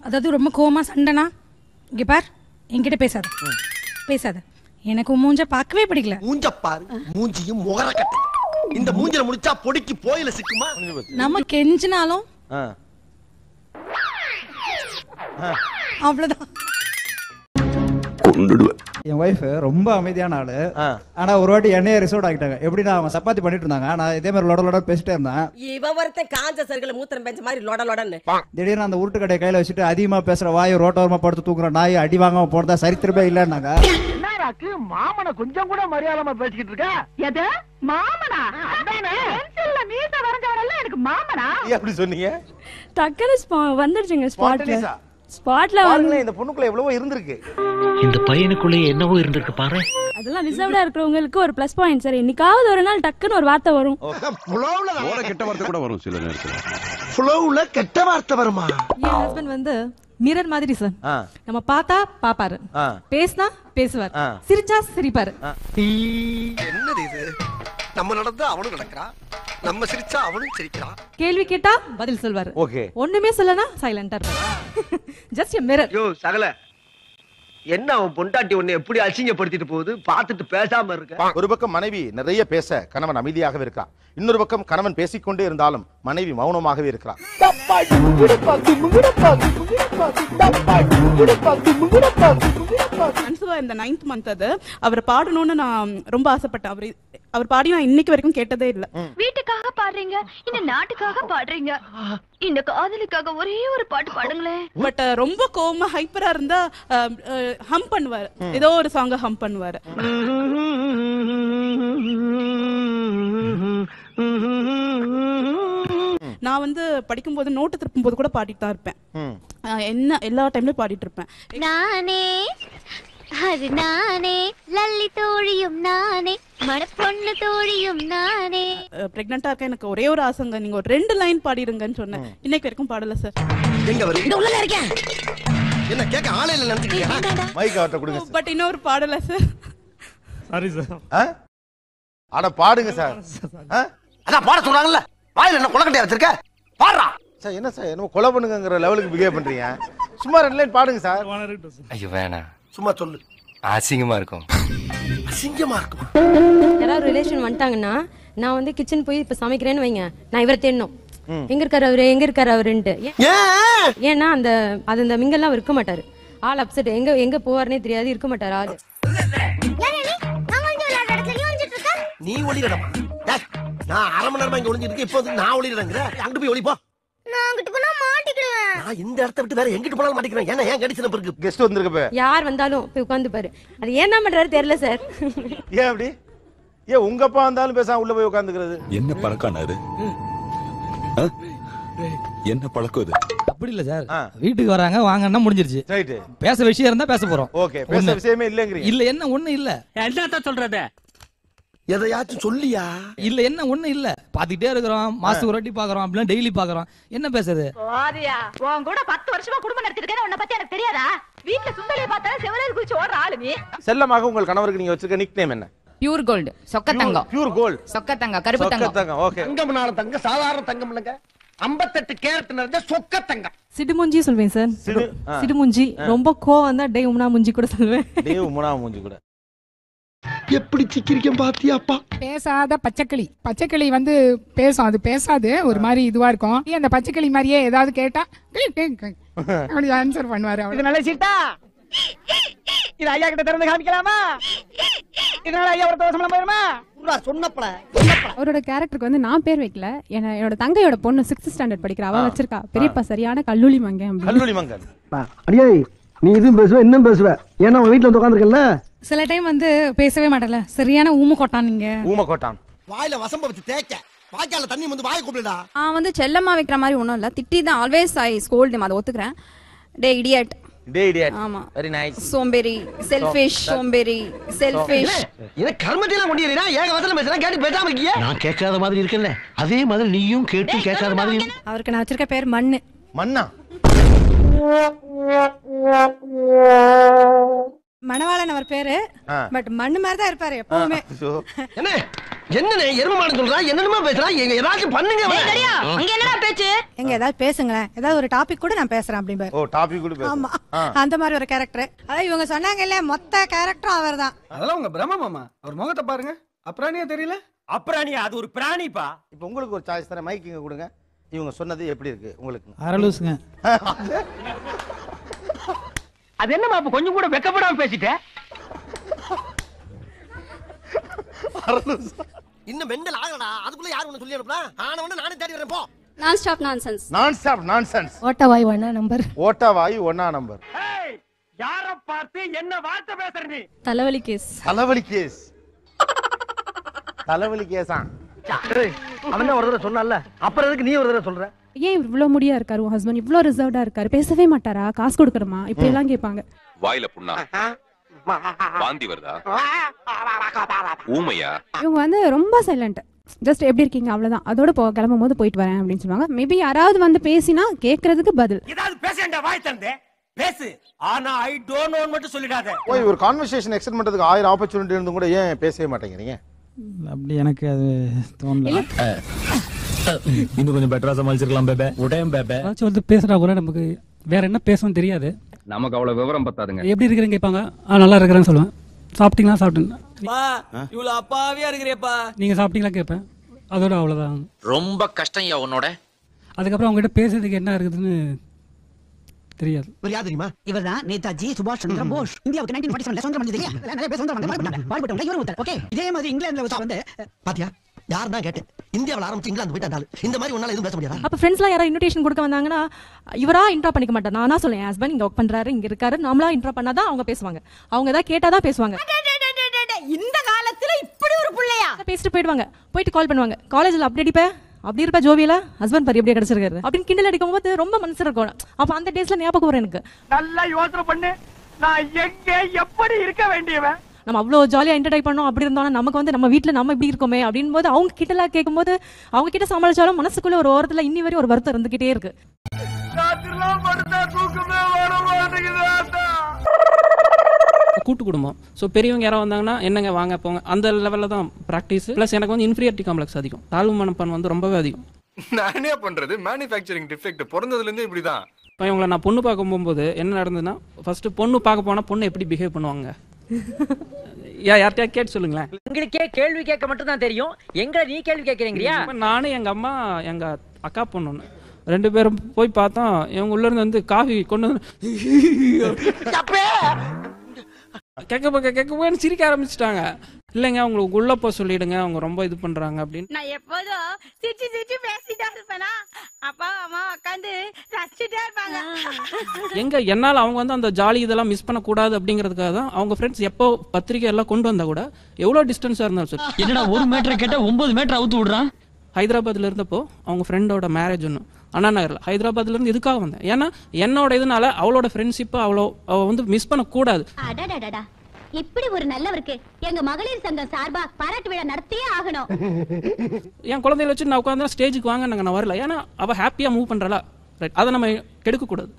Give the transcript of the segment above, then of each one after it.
அதாவது ரொம்ப கோவமா சண்டைனா இங்க பார் என்கிட்ட பேசாத பேசாத. எனக்கு மூஞ்ச பார்க்கவே பிடிக்கல. மூஞ்ச பாரு, மூஞ்சியும் முகர கட்டை. இந்த மூஞ்சில முடிச்சா பொடிக்கு போயில சிக்குமா? நம்ம கெஞ்சினாலும் அவ்வளவுதான். என் ஒய்ஃப் ரொம்ப அமைதியான ஆளு. ஆனா ஒரு வாட்டி என்னைய ரிசோர்ட் ஆகிட்டாங்க. எப்படின்னா அவங்க சப்பாத்தி பண்ணிட்டு இருந்தாங்க. நான் இதே மாதிரி லொட பேசிட்டே இருந்தேன். இவன் ஒருத்தன் காஞ்ச சருகுல மூத்திரம் பெஞ்ச மாதிரி லொடன்னு. திடீர்னு அந்த உருட்டு கடையை கையில வச்சுட்டு அதிகமா பேசுற வாய் ரோட்டோரமா படுத்து தூக்குற நாய் அடி வாங்காம போனதா சரித்திரமே இல்லன்னாங்க. மாமனை கொஞ்சம் கூட மரியாதைமா பேசிக்கிட்டு இருக்க. எது மாமனா? பென்சில்ல மீச வரைஞ்சவனல்ல எனக்கு மாமனா? எப்படி சொன்னீங்க? டக்குனு வந்துருச்சுங்க ஸ்பாட்ல பாருங்க இந்த பொண்ணுக்குள்ள எவ்வளவோ இருந்திருக்கு. இந்த பையனுக்குள்ள என்னவோ இருந்திருக்கு பாரு. அதெல்லாம் ரிசர்வ்டா இருக்கிறவங்களுக்கு ஒரு ப்ளஸ் பாயிண்ட் சார். என்னைக்காவது ஒரு நாள் டக்குன்னு ஒரு வார்த்தை வரும். ஃப்ளோல கெட்ட வார்த்தை கூட வரும் சில நேரத்துல. ஃப்ளோல கெட்ட வார்த்தை வருமா? என் ஹஸ்பண்ட் வந்து மிரர் மாதிரி சார். நம்ம பார்த்தா பாப்பாரு, பேசினா பேசுவார், சிரிச்சா சிரிப்பாரு. என்னது இது? நம்ம நடந்தா அவனும் நடக்கிறான், நம்ம சிரிச்சா அவனும் சிரிக்கிறான். கேள்வி கேட்டா பதில் சொல்வாரு. ஒண்ணுமே சொல்லனா சைலண்டா இருப்பாரு. Just a mirror. யோ சகல, என்ன அவன் பொண்டாட்டி உன்னை எப்படி அசிங்கப்படுத்திட்டு போகுது பார்த்துட்டு பேசாம இருக்க. ஒரு பக்கம் மனைவி நிறைய பேச கணவன் அமைதியாகவே இருக்கான். இன்னொரு பக்கம் கணவன் பேசிக்கொண்டே இருந்தாலும் மனைவி மௌனமாகவே இருக்கிறான். இந்த 9th month அது அவர் பாடணும்னு நான் ரொம்ப ஆசைப்பட்டேன். அவர் பாடி நான் இன்னைக்கு வரைக்கும் கேட்டதே இல்ல. வீட்டுக்காக பாடுறீங்க, இந்த நாட்டுக்காக பாடுறீங்க, இந்த காதலுக்காக ஒரே ஒரு பாட்டு பாடுங்களேன். பட் ரொம்ப கோவமா ஹைப்பரா இருந்தா ஹம் பண்ணுவாரு, ஏதோ ஒரு சாங்க ஹம் பண்ணுவாரு. நான் வந்து படிக்கும்போது நோட்டு திருப்பும் போது கூட பாடிட்டு தான் இருப்பேன். என்ன எல்லா டைம்லயும் பாடிட்டு இருப்பேன். நானே அது நானே லல்லி தோழியும் நானே மணப்பொண்ணு தோழியும் நானே. பிரெக்னண்டா இருக்க எனக்கு ஒரே ஒரு ஆசைங்க, நீங்க ஒரு 2 லைன் பாடிடுங்கன்னு சொன்னேன். இன்னைக்கு வரைக்கும் பாடல சார். எங்க வர இந்த உள்ளல இருக்கேன் என்ன கேக்க ஆளே இல்ல நினைச்சிட்டீங்க. மைக் ஆட்ட கொடுங்க சார். பட் இன்னொரு பாடல சார். Sorry sir. அட பாடுங்க சார். அதான் பாட சொல்றாங்கல்ல, வாயில என்ன குளக்கட்டையா வச்சிருக்க, பாடுறா சார். என்ன சார் என்னமோ கொலை பண்ணுங்கங்கற லெவலுக்கு பிஹேவ் பண்றீங்க. சும்மா 2 லைன் பாடுங்க சார். ஐயோ வேணாம், சும்மா சொல்லு. அசிங்கமா இருக்கும். அசிங்கமா இருக்கும். யாராவது ரிலேஷன் வந்துட்டாங்கன்னா நான் வந்து கிச்சன் போய் இப்ப சமைக்கிறேன்னு வைங்க, நான் இவரை தேடணும், எங்க இருக்காரு அவரு எங்க இருக்காரு அவருன்ட்டு. ஏன்னா அந்த அது அந்த மிங்கெல்லாம் இருக்க மாட்டாரு. ஆள் அப்செட், எங்க போவாருன்னே தெரியாது, இருக்க மாட்டாரு ஆளு. நீ ஒளிரடமா? நான் அரை மணி நேரமா இங்க ஒளிஞ்சிட்டு இப்போ நான் ஒளிரடங்கற. அங்க போய் ஒளிப்போ. நான் அங்கிட்டு போனா மாட்டிக்குவேன். நான் இந்த இடத்தை விட்டு வேற எங்கிட்டு போனாலும் மாட்டிக்குவேன். ஏன்னா ஏன் கடிச்சன பிறகு கெஸ்ட் வந்திருக்கப்ப யார் வந்தாலும் போய் உட்கார்ந்து பாரு. அது ஏன்னா பண்றாரு தெரியல சார். ஏன் அப்படி? ஏன் உங்க அப்பா வந்தாலும் பேசாம உள்ள போய் உட்கார்ந்துக்கிறது? என்ன பழக்கானாரு? என்ன பழக்கம் இது? அப்படி இல்ல சார், வீட்டுக்கு வராங்க வாங்கன்னா முடிஞ்சிருச்சு. ரைட். பேச விஷயம் இருந்தா பேச போறோம். ஓகே, பேச விஷயமே இல்லங்கறீங்க. இல்ல என்ன ஒண்ணு இல்ல. என்னத்த சொல்றது? எதையாச்சும் சொல்லியா? இல்ல என்ன ஒண்ணு இல்ல, பாத்துக்கிட்டே இருக்கிறோம், மாசத்துக்கு ஒரு வாட்டி பாக்குறோம், அப்படிலாம் டெய்லி பாக்குறோம். என்ன பேசுறது? ஓதியா உன் கூட 10 வருஷமா குடும்பம் நடத்திருக்கேன், உன்னை பத்தி எனக்கு தெரியாதா? வீட்ல சுந்தலியை பார்த்தாலும் செவலையில் குளிச்சு ஓடுற ஆளு நீ. செல்லமாக உங்கள் கணவருக்கு நீங்க வச்சிருக்க நிக் நேம் என்ன? Pure gold. சொக்கத்தங்கம். Pure gold. சொக்கத்தங்கம், கருப்பு தங்கம். சொக்கத்தங்கம். ஓகே. தங்கம்னால தங்கம் சாதாரண தங்கம் இல்லங்க. 58 கேரட் நிறைஞ்ச சொக்கத்தங்கம். சிடுமுஞ்சி சொல்வேன் சார். சிடுமுஞ்சி. ரொம்ப கோவம் வந்தா டேய் உம்னா முஞ்சி கூட சொல்வேன். டேய் உம்னா முஞ்சி கூட. எப்படி சிக்கிரிக்கம் பாத்தியாப்பா? பேசாத பச்சைக்கிளி. பச்சைக்கிளி வந்து பேசும், அது பேசாது, ஒரு மாதிரி இதுவா இருக்கும். அந்த பச்சைக்கிளி மாதிரியே ஏதாவது கேட்டா அப்படி ஆன்சர் பண்ணுவாரு. இது நல்ல சீட்டா. இது ஐயா கிட்ட திறந்து காமிக்கலாமா? இதனால ஐயா ஒரு தோசம் போயிருமா? சொன்னப்பல அவரோட கேரக்டருக்கு வந்து நான் பேர் வைக்கல, என்னோட தங்கையோட பொண்ணு 6th ஸ்டாண்டர்ட் படிக்கிறா, அவ வச்சிருக்கா. பெரியப்பா சரியான கல்லூலி மங்கன். கல்லூலி மங்கன். அடியே நீ இதுவும் பேசுவ இன்னும் பேசுவ. ஏன்னா உன் வீட்டுல வந்து உட்காந்துருக்கல. சில டைம் வந்து பேசவே மாட்டல, சரியான ஊம கொட்டான். நீங்க ஊம கொட்டான். வாயில வசம்ப வச்சு தேய்க்க, வாய்க்கால தண்ணி வந்து வாயை கூப்பிடுடா. வந்து செல்லமா வைக்கிற மாதிரி ஒண்ணும் இல்ல, திட்டி தான். ஆல்வேஸ் ஐ ஸ்கோல்ட் ஹிம், அதை ஒத்துக்கிறேன். டே இடியட். டே இடியட். ஆமா. Very nice. சோம்பேறி, செல்ஃபிஷ், சோம்பேறி, செல்ஃபிஷ். இத கர்மத்தில முடியறீனா ஏக வசனம் பேசலாம், கேட்டு பேசாம இருக்கீங்க. நான் கேட்காத மாதிரி இருக்கல்ல, அதே மாதிரி நீயும் கேட்டு கேட்காத மாதிரி. அவருக்கு நான் வச்சிருக்க பேர் மண்ணு. மண்ணா? மணவாளன் அவர் பேரு. பட் மண்ணு மாதிரி தான் இருப்பாரு எப்பவுமே. என்ன என்னனே எருமமான சொல்றா என்னமா பேசுறா எங்க ஏதாச்சும் பண்ணுங்க அங்க என்னடா பேச்சு எங்க ஏதாவது பேசுங்களேன் ஏதாவது ஒரு டாபிக் கூட நான் பேசுறேன் அப்படிம்பாரு. ஓ டாபிக் கூட ஆமா பேசுறேன். அந்த மாதிரி ஒரு கேரக்டர். அதான் இவங்க சொன்னாங்கல்ல மொத்த கேரக்டரும் அவர்தான். அதெல்லாம் உங்க பிரம்ம மாமா. அவர் முகத்தை பாருங்க. அப்ராணியா தெரியல? அப்ராணியா அது ஒரு பிராணிப்பா. இப்போ உங்களுக்கு ஒரு சாய்ஸ் தரேன், மைக் இங்க கொடுங்க. இவங்க சொன்னது எப்படி இருக்கு உங்களுக்கு? அரலூசுங்க. அது என்னமா அப்ப கொஞ்சம் கூட வெக்கப்படாம பேசிட்ட? இன்னும் மெண்டல் ஆகலடா. அதுக்குள்ள யார் ஒன்னு சொல்லி அனுப்புறா? ஆனவன நானே தேடி வரேன் போ. நான் ஸ்டாப் நான்சென்ஸ். நான் ஸ்டாப் நான்சென்ஸ். ஓட்டவாய் 1 நம்பர். ஓட்டவாய் 1 நம்பர். ஏய் யார பார்த்து என்ன வார்த்தை பேசுற நீ? தலைவலி கேஸ். தலைவலி கேஸ். தலைவலி கேஸா? அவன் தான் ஒரு தடவை சொன்னான்ல. அப்புறம் எதுக்கு நீ ஒரு தடவை சொல்ற? ஏன் இவ்ளோ முடியா இருக்காரு உன் ஹஸ்பண்ட்? இவ்ளோ ரிசர்வ்டா இருக்காரு. பேசவே மாட்டாரா? காசு கொடுக்கணுமா? இப்படி எல்லாம் கேட்பாங்க. வாயில புண்ணா? வாந்தி வருதா? ஊமையா? இவங்க வந்து ரொம்ப சைலண்ட். ஜஸ்ட் எப்படி இருக்கீங்க அவ்வளவுதான். அதோட கிளம்பும் போது போயிட்டு வரேன் அப்படின்னு சொல்லுவாங்க. மேபி யாராவது வந்து பேசினா கேக்குறதுக்கு பதில். ஏதாவது பேசேன்டா வாய் தந்தே. பேசு. ஆனா ஐ டோன்ட் நோ மட்டும் சொல்லிடாத. ஓய் ஒரு கான்வர்சேஷன் எக்ஸ்டெண்ட் பண்றதுக்கு 1000 ஆப்பர்சூனிட்டி இருந்தும் கூட ஏன் பேசவே மாட்டேங்கிறீங்க? அப்படி எனக்கு அது தோணல. இன்னும் கொஞ்சம் பெட்டரா சமாளிச்சிருக்கலாம் பேபே. உடையம் பேபே. ஏதாச்சும் வந்து பேசுறா கூட நமக்கு வேற என்ன பேசணும் தெரியாது. நமக்கு அவ்வளவு விவரம் பத்தாதுங்க. எப்படி இருக்கிறேன்னு கேட்பாங்க. நல்லா இருக்கிறேன்னு சொல்லுவேன். சாப்பிட்டீங்களா? சாப்பிட்டேன். இவ்வளவு அப்பாவியா இருக்கிறேப்பா. நீங்க சாப்பிட்டீங்களா கேட்பேன். அதோட அவ்வளவுதான். ரொம்ப கஷ்டம் யா உன்னோட. அதுக்கப்புறம் அவங்க கிட்ட பேசுறதுக்கு என்ன இருக்குதுன்னு தெரியாது. யார் தெரியுமா? இவர்தான் நேதாஜி சுபாஷ் சந்திர போஸ். இந்தியாவுக்கு 1947ல சுதந்திரம் வந்தது இல்லையா? நிறைய பேர் சுதந்திரம் வந்தாங்க. பாடுபட்டவங்க இவரும் ஒருத்தர். ஓகே. இதே மாதிரி இங்கிலாந்துல வந்து பாத்தியா? யார் தான் கேட்டேன். இந்தியாவுல ஆரம்பிச்சு இங்கிலாந்து போயிட்டாங்க. இந்த மாதிரி ஒன்னால எதுவும் பேச முடியாது. அப்ப ஃப்ரெண்ட்ஸ்லாம் யாரா இன்விடேஷன் கொடுக்க வந்தாங்கன்னா இவரா இன்ட்ரா பண்ணிக்க மாட்டார். நானா சொல்லேன் என் ஹஸ்பண்ட் இங்க ஒர்க் பண்றாரு, இங்க இருக்காரு, நாமளா இன்ட்ரா பண்ணாதான் அவங்க பேசுவாங்க. அவங்க ஏதாவது கேட்டாதான் பேசுவாங்க. இந்த காலத்துல இப்படி ஒரு பிள்ளையா? பேசிட்டு போயிடுவாங்க. போயிட்டு கால் பண்ணுவாங்க. காலேஜ்ல அப்படி அடிப்பேன் அப்படி இருப்பா ஜோவியில ஹஸ்பண்ட் பாரு எப்படியே கிடைச்சிருக்காரு அப்படின்னு கிண்டல் அடிக்கும் போது ரொம்ப மனசு இருக்கும். அப்ப அந்த டேஸ்ல ஞாபகம் வரும் எனக்கு. நல்லா யோசனை பண்ணு. நான் எங்க எப்படி இருக்க வேண்டியவன்? நம்ம அவ்வளவு ஜாலியா என்டர்டைன் பண்ணோம் அப்படி இருந்தோம்னா நமக்கு வந்து நம்ம வீட்டுல நம்ம இப்படி இருக்கோமே அப்படின்னு போது அவங்க கிட்ட கேட்கும் போது அவங்க கிட்ட சமாளிச்சாலும் மனசுக்குள்ள ஒரு ஓரத்துல இன்னி வரை ஒரு வருத்தம் இருந்துகிட்டே இருக்கு. கூட்டு குடும்பம். ஸோ பெரியவங்க யாராவது வந்தாங்கன்னா என்னங்க வாங்க போங்க அந்த லெவலில் தான் ப்ராக்டிஸ். ப்ளஸ் எனக்கு வந்து இன்ஃபீரியாரிட்டி காம்ப்ளெக்ஸ் அதிகம். தாழ்வு மனப்பான் வந்து ரொம்பவே அதிகம். நான் என்ன பண்றது? மேனுஃபேக்சரிங் டிஃபெக்ட் பிறந்ததுல இருந்து இப்படிதான். இப்போ இவங்களை நான் பொண்ணு பார்க்க போகும்போது என்ன நடந்ததுன்னா ஃபர்ஸ்ட் பொண்ணு பார்க்க போனால் பொண்ணு எப்படி பிஹேவ் பண்ணுவாங்க யார்கிட்டயா கேட்டு சொல்லுங்களேன். உங்களுக்கே கேள்வி கேட்க மட்டும் தான் தெரியும். எங்க நீ கேள்வி கேட்கறீங்கறியா? நானும் எங்க அம்மா எங்க அக்கா பொண்ணு 2 பேரும் போய் பார்த்தோம். இவங்க உள்ள இருந்து வந்து காஃபி கொண்டு வந்து கேட்க சிரிக்க ஆரம்பிச்சிட்டாங்க. இல்லைங்க அவங்களுக்கு உள்ள போய் சொல்லிடுங்க அவங்க ரொம்ப இது பண்றாங்க அப்படின்னு. நான் எப்போதும் சிரிச்சு சிரிச்சு பேசிட்டா இருப்பேனா? அப்பா அம்மா உட்காந்து ரசிச்சுட்டே இருப்பாங்க. எங்க என்னால அவங்க வந்து அந்த ஜாலி இதெல்லாம் மிஸ் பண்ண கூடாது அப்படிங்கிறதுக்காக தான் அவங்க ஃப்ரெண்ட்ஸ் எப்போ பத்திரிக்கை எல்லாம் கொண்டு வந்தா கூட எவ்வளவு டிஸ்டன்ஸா இருந்தாலும் சரி. என்னடா 1 மீட்டர் கேட்டா 9 மீட்டர் அவுத்து விடுறான். ஹைதராபாத்ல இருந்தப்போ அவங்க ஃப்ரெண்டோட மேரேஜ் ஒன்று அண்ணா நகர்ல. ஹைதராபாத்ல இருந்து எதுக்காக வந்தேன்? ஏன்னா என்னோட இதனால அவளோட ஃப்ரெண்ட்ஷிப்பை அவ வந்து மிஸ் பண்ண கூடாது. இப்படி ஒரு நல்லவருக்கு எங்க மகளிர் சங்கம் சார்பா பாராட்டு விழா நடத்தியே ஆகணும். என் குழந்தைகளை வச்சு நான் உட்காந்து ஸ்டேஜுக்கு வாங்க நான் வரல. ஏன்னா அவ ஹாப்பியா மூவ் பண்றா. ரைட், அதை நம்ம கெடுக்க கூடாது.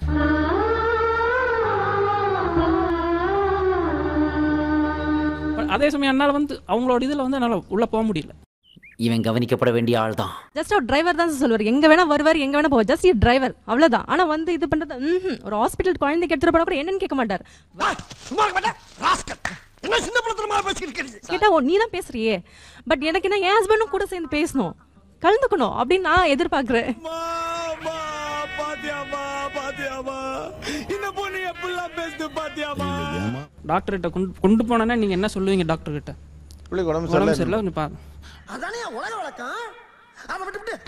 அதே சமயம் என்னால வந்து அவங்களோட இதுல வந்து என்னால உள்ள போக முடியல. இவன் கவனிக்கப்பட வேண்டிய ஆள் தான். ஜஸ்ட் ஒரு டிரைவர் தான் சொல்லுவார். எங்க வேணா வருவார், எங்க வேணா போவார். ஜஸ்ட் டிரைவர் அவ்வளவுதான். ஆனா வந்து இது பண்றது ஒரு ஹாஸ்பிட்டல் குழந்தைக்கு எடுத்துட்டு போனா கூட என்னன்னு கேட்க மாட்டார். கேட்டா நீ தான் பேசுறியே, பட் எனக்கு என்ன என் ஹஸ்பண்டும் கூட சேர்ந்து பேசணும், கலந்துக்கணும் அப்படின்னு நான் எதிர்பார்க்கிறேன். டாக்டர் கிட்ட கொண்டு போனா நீங்க என்ன சொல்லுவீங்க? டாக்டர் கிட்ட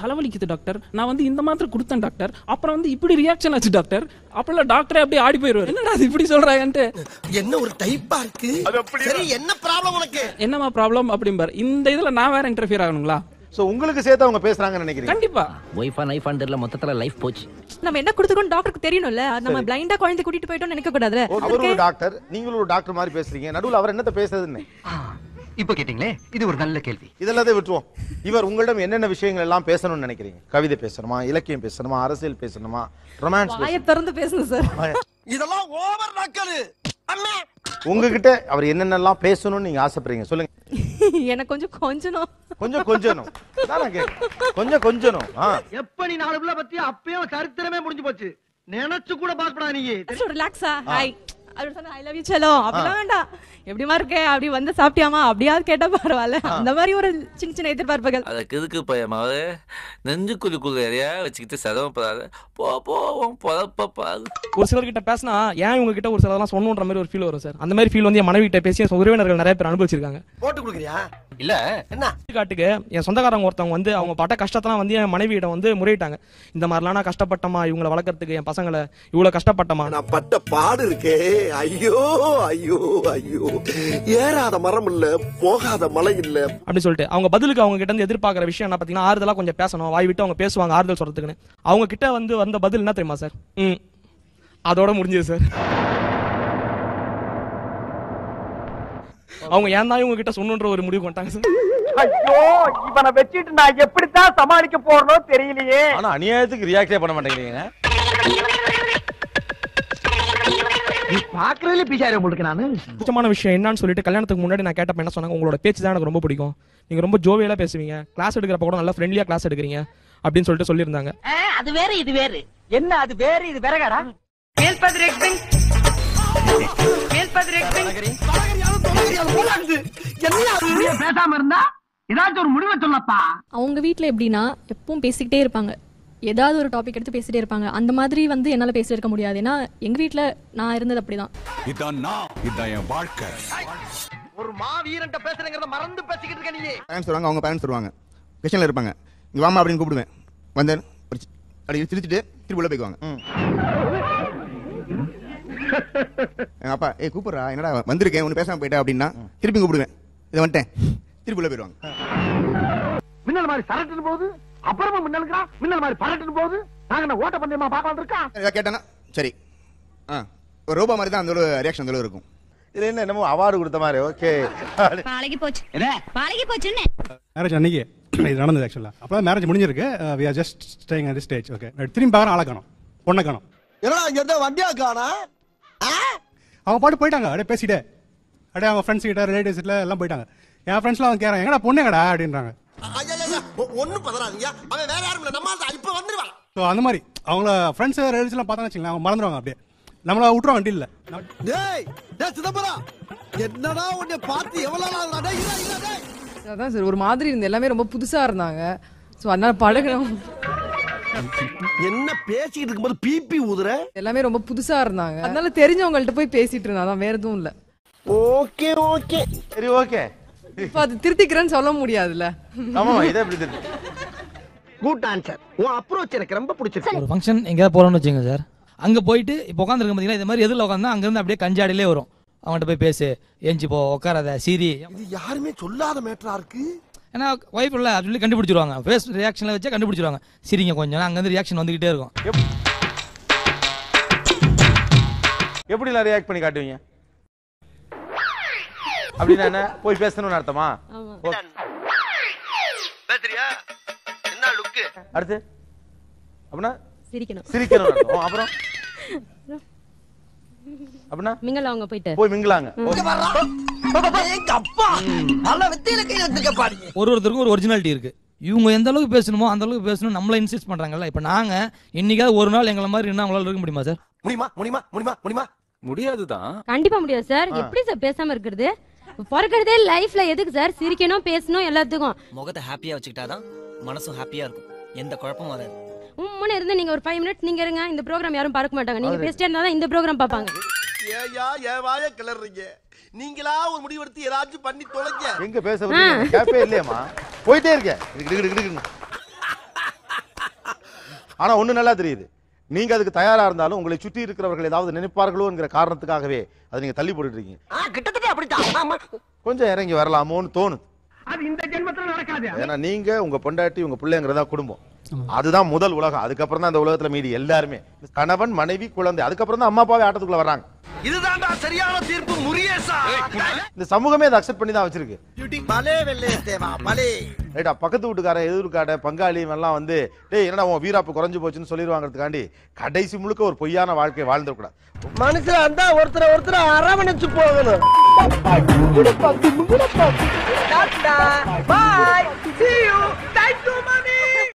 தலைவலிக்குது டாக்டர், நான் வந்து இந்த மாத்திரை கொடுத்தேன் டாக்டர், அப்புறம் வந்து இப்படி ரியாக்ஷன் ஆச்சு டாக்டர், அப்புறம் டாக்டரே அப்படியே ஆடி போயிருவாரு. என்னடா அது இப்படி சொல்றாங்கன்ட்டு. என்ன ஒரு டைப்பா இருக்கு. சரி என்ன ப்ராப்ளம் உனக்கு? என்னமா ப்ராப்ளம் அப்படிம்பாரு. இந்த இதுல நான் வேற இன்டர்ஃபியர் ஆகணுங்களா? சோ உங்களுக்கு சேர்த்து அவங்க பேசுறாங்கன்னு நினைக்கிறீங்க? கண்டிப்பா. வைஃபா நைஃப் அண்டர்ல மொத்தத்துல லைஃப் போச்சு. நம்ம என்ன கொடுத்துக்கணும் டாக்டருக்கு தெரியணும்ல. நம்ம பிளைண்டா குழந்தை கூட்டிட்டு போய்ட்டோம் நினைக்க கூடாதுல. அவர் ஒரு டாக்டர், நீங்களும் ஒரு டாக்டர் மாதிரி பேசுறீங்க. நடுவுல அவர் என்னத்த பேசுறதுன்னு இப்போ கேட்டிங்களே, இது ஒரு நல்ல கேள்வி. இதெல்லாம் விட்டுருவோம். இவர் உங்களிடம் என்னென்ன விஷயங்கள் எல்லாம் பேசணும்னு நினைக்கிறீங்க? கவிதை பேசணுமா, இலக்கியம் பேசணுமா, அரசியல் பேசணுமா, ரொமான்ஸ் பேசணுமா? வாயை திறந்து பேசணும் சார். இதெல்லாம் ஓவர் நக்கலு. அம்மா உங்ககிட்ட அவர் என்னென்னலாம் பேசணும்னு நீங்க ஆசைப்படுறீங்க சொல்லுங்க. எனக்கு கொஞ்சம் கொஞ்சணும் கொஞ்சணும் எப்ப நீ 4 பிள்ளை பத்தி அப்பயும் சரித்திரமே முடிஞ்சு போச்சு. நினைச்சு கூட பாக்கப்படா நீ. ரிலாக்ஸா ஹாய் அப்படி சொன்னா ஐ லவ் யூ செல்லோ அப்படிலாம் வேண்டாம். எப்படிமா இருக்கே அப்படி வந்து சாப்பிட்டியாமா அப்படியாவது கேட்டா பரவாயில்ல. அந்த மாதிரி ஒரு சின்ன சின்ன எதிர்பார்ப்புகள். அதுக்கு எதுக்கு பயமாவே நெஞ்சுக்குள்ள எதையா வச்சுக்கிட்டு சதவப்படாது போவோம் பொழப்பாது. ஒரு சிலர்கிட்ட பேசினா ஏன் உங்ககிட்ட ஒரு சிலர்லாம் சொன்னோன்ற மாதிரி ஒரு ஃபீல் வரும் சார். அந்த மாதிரி ஃபீல் வந்து என் மனைவி கிட்ட பேசி என் உறவினர்கள் நிறைய பேர் அனுபவிச்சிருக்காங்க. போட்டு கொடுக்குறியா இல்ல என்ன காட்டுக்கு என் சொந்தக்காரங்க ஒருத்தவங்க வந்து அவங்க பட்ட கஷ்டத்தெல்லாம் வந்து என் மனைவியிடம் வந்து முறையிட்டாங்க. இந்த மாதிரிலாம் நான் கஷ்டப்பட்டமா இவங்களை வளர்க்கறதுக்கு என் பசங்களை இவ்வளவு கஷ்டப்பட்டமா நான் பட்ட பாடு இருக்கே. ஐயோ ஐயோ ஐயோ ஏறாத மரம் இல்ல போகாத மலை இல்ல அப்படி சொல்லிட்டு அவங்க பதிலுக்கு அவங்க கிட்ட இருந்து எதிர்பார்க்கிற விஷயம் என்ன பாத்தீங்கன்னா ஆறுதலா கொஞ்சம் பேசணும். வாய் விட்டு அவங்க பேசுவாங்க ஆறுதல் சொல்றதுக்குன்னு. அவங்க கிட்ட வந்து வந்த பதில் என்ன தெரியுமா சார்? அதோட முடிஞ்சது சார். அவங்க ஏன் தான் இவங்க கிட்ட சொன்னுன்ற ஒரு முடிவு கொண்டாங்க சார். ஐயோ இவனை வச்சிட்டு நான் எப்படித்தான் சமாளிக்க போறனோ தெரியலையே. ஆனா அநியாயத்துக்கு ரியாக்டே பண்ண மாட்டேங்கிறீங்க. நீ பாக்குறதுல பிசாரே உங்களுக்கு நானு. முக்கியமான விஷயம் என்னன்னு சொல்லிட்டு கல்யாணத்துக்கு முன்னாடி நான் கேட்டப்ப என்ன சொன்னாங்க, உங்களோட பேச்சு தான் எனக்கு ரொம்ப பிடிக்கும். நீங்க ரொம்ப ஜோவியலா பேசுவீங்க. கிளாஸ் எடுக்கிறப்ப கூட நல்லா ஃப்ரெண்ட்லியா கிளாஸ் எடுக்கிறீங்க அப்படின்னு சொல்லிட்டு சொல்லியிருந்தாங்க. அது வேற இது வேற. என்ன அது வேற இது வேறகாடா? பேசாம இருந்தா ஏதாச்சும் ஒரு முடிவை சொல்லப்பா. அவங்க வீட்ல எப்படின்னா எப்பவும் பேசிக்கிட்டே இருப்பாங்க. ஏதாவது ஒரு டாபிக் எடுத்து பேசிட்டே இருப்பாங்க. அந்த மாதிரி வந்து என்னால பேசிட்டு இருக்க முடியாது. ஏன்னா எங்க வீட்ல நான் இருந்தது அப்படிதான். இதான் என் வாழ்க்கை. ஒரு மாவீரன்ட்ட பேசுறேங்கறத மறந்து பேசிக்கிட்டு இருக்க நீ. பேரண்ட்ஸ் வருவாங்க, அவங்க பேரண்ட்ஸ் வருவாங்க. கிச்சன்ல இருப்பாங்க. இங்க வாமா அப்படின்னு கூப்பிடுவேன். வந்தேன் அப்படி சிரிச்சிட்டு திருப்பி உள்ள போய்க்குவாங்க. எங்க அப்பா கூப்பிடுறா என்னடா வந்திருக்கேன் ஒன்னு பேசாம போயிட்டா அப்படின்னா திருப்பி கூப்பிடுவேன். இதை வந்துட்டேன் திருப்பி உள்ள போயிடுவாங்க. மின்னல் மாதிரி சரட்டுன்னு போகுது, அப்புறமா மின்னலுக்கா மின்னல் மாதிரி பரட்டுன்னு போகுது. நாங்க ஓட்ட பந்தயமா பார்க்க வந்திருக்கா கேட்டேன்னா சரி ஒரு ரோபா மாதிரி தான் அந்த ரியாக்ஷன் அந்த இருக்கும். இதுல என்ன என்னமோ அவார்டு கொடுத்த மாதிரி. ஓகே பழகி போச்சு பழகி போச்சுன்னு மேரேஜ் அன்னைக்கு இது நடந்தது. ஆக்சுவலா அப்பதான் மேரேஜ் முடிஞ்சிருக்கு. we are just staying at this stage. Okay திரும்பி பார்க்கற ஆளை காணோம், பொண்ணை காணோம். ஏன்னா இங்க இருந்தா வண்டியா காணா. அவங்க பாட்டு போயிட்டாங்க. அப்படியே பேசிட்டே அப்படியே அவங்க ஃப்ரெண்ட்ஸ் கிட்ட ரிலேட்டிவ்ஸ் கிட்ட எல்லாம் போயிட்டாங்க. என் ஃப்ரெண்ட்ஸ்லாம் அவங்க கேட்கறாங்க எங்கடா பொண்ணு எங்கடா அப்படின்றாங்க. ஒண்ணும் பதறாதீங்க, அவன் வேற யாரும் இல்ல நம்ம இப்ப வந்துருவான். ஸோ அந்த மாதிரி அவங்கள ஃப்ரெண்ட்ஸ் ரிலேட்டிவ்ஸ் எல்லாம் பார்த்தான்னு வச்சுங்களேன் அவங்க மறந்துடுவாங்க. அப்படியே நம்மள விட்டுருவாங்க வண்டி இல்ல. டேய் டேய் சிதம்பரம் என்னடா உன்னை பார்த்து எவ்வளவு நாள் ஆகுது? டேய் அதான் சார் ஒரு மாதிரி இருந்து எல்லாமே ரொம்ப புதுசா இருந்தாங்க. ஸோ அதனால பழகணும். என்ன பேசிட்டு இருக்கும்போது பிபி ஊதுற? எல்லாமே ரொம்ப புதுசா இருந்தாங்க. அதனால தெரிஞ்சவங்கள்ட்ட போய் பேசிட்டு இருந்தாதான் வேற எதுவும் இல்ல. ஓகே ஓகே சரி ஓகே. இப்ப அது திருத்திக்கிறேன்னு சொல்ல முடியாதுல்ல. ஆமா இதை எப்படி திருத்தி? Good answer. உன் அப்ரோச் எனக்கு ரொம்ப பிடிச்சிருக்கு. ஒரு ஃபங்க்ஷன் எங்கேயாவது போறோம்னு வச்சுங்க சார். அங்க போயிட்டு இப்போ உட்காந்துருக்க பார்த்தீங்கன்னா இது மாதிரி எதிரில் உட்காந்தா அங்கேருந்து அப்படியே கஞ்சாடிலே வரும். அவங்கள்ட்ட போய் பேசு, ஏஞ்சி போ, உட்காராத, சீரி. இது யாருமே சொல்லாத மேட்டரா இருக்கு. ஏன்னா ஒய்ஃப் இல்லை சொல்லி கண்டுபிடிச்சிருவாங்க. ஃபேஸ் ரியாக்ஷனில் வச்சா கண்டுபிடிச்சிருவாங்க. சரிங்க கொஞ்சம் அங்கேருந்து ரியாக்ஷன் வந்துகிட்டே இருக்கும். எப்படிலாம் ரியாக்ட் பண்ணி காட்டுவீங்க? அப்படின்னா என்ன போய் பேசணும்னு அர்த்தமா? பேசுறியா என்ன லுக்? அடுத்து அப்படின்னா சிரிக்கணும். அப்புறம் அப்படின்னா மிங்கல் அவங்க போயிட்டு போய் மிங்கலாங்க. ஒருத்தருக்கும் ஒரு ஒரிஜினாலிட்டி இருக்கு. இவங்க எந்த அளவுக்கு பேசணுமோ அந்த அளவுக்கு பேசணும். நம்மள இன்சிஸ்ட் பண்றாங்கல்ல. இப்ப நாங்க இன்னைக்காவது ஒரு நாள் எங்களை மாதிரி அவங்களால இருக்க முடியுமா சார்? முடியுமா முடியாதுதான். கண்டிப்பா முடியாது சார். எப்படி சார் பேசாம இருக்கிறது? பிறக்கிறதே லைஃப்ல எதுக்கு சார் சிரிக்கணும் பேசணும் எல்லாத்துக்கும்? முகத்தை ஹாப்பியா வச்சுக்கிட்டாதான் மனசும் ஹாப்பியா இருக்கும். எந்த குழப்பமும் வராது. முன்ன இருந்து நீங்க ஒரு 5 மினிட்ஸ் நீங்க இருங்க. இந்த ப்ரோகிராம் யாரும் பார்க்க மாட்டாங்க. நீங்க பேசிட்டே இருந்தாதான் இந்த ப்ரோகிராம் பார்ப்பாங்க. ஏயா ஏவாய கிளறீங்க. நீங்களா ஒரு முடிவு எடுத்து ஏதாச்சும் பண்ணி தொலைங்க. எங்க பேச வரீங்க? கேப்பே இல்லையேமா. போயிட்டே இருக்கேன். ஆனா ஒண்ணு நல்லா தெரியுது. நீங்க அதுக்கு தயாரா இருந்தாலும் உங்களை சுற்றி இருக்கிறவர்கள் ஏதாவது நினைப்பார்களோ என்கிற காரணத்துக்காகவே அதை நீங்க தள்ளி போட்டுட்டு இருக்கீங்க. கிட்டத்தட்ட அப்படித்தான். கொஞ்சம் இறங்கி வரலாமோன்னு தோணுது. அது இந்த ஜென்மத்துல நடக்காது. ஏன்னா நீங்க உங்க பொண்டாட்டி உங்க பிள்ளைங்கிறதா குடும்பம். அதுதான் முதல் உலகம். அதுக்கப்புறம் தான் இந்த உலகத்துல மீதி எல்லாருமே கணவன் மனைவி குழந்தை. அதுக்கப்புறம் தான் அம்மா அப்பாவே ஆட்டத்துக்குள்ள வர்றாங்க. இதுதான்டா சரியான தீர்ப்பு முரியேசா. இந்த சமூகமே அதை அக்செப்ட் பண்ணி தான் வச்சிருக்கு. பலே வெள்ளே தேவா பலே. ரைட்டா பக்கத்து வீட்டுக்காரன் எதிர்கார பங்காளி எல்லாம் வந்து டேய் என்னடா உன் வீராப்பு குறைஞ்சு போச்சுன்னு சொல்லிடுவாங்கிறதுக்காண்டி கடைசி முழுக்க ஒரு பொய்யான வாழ்க்கை வாழ்ந்துடக்கூடாது. மனுஷன் அந்த ஒருத்தரை அரவணைச்சு போகணும். Tata bye see you thank you mami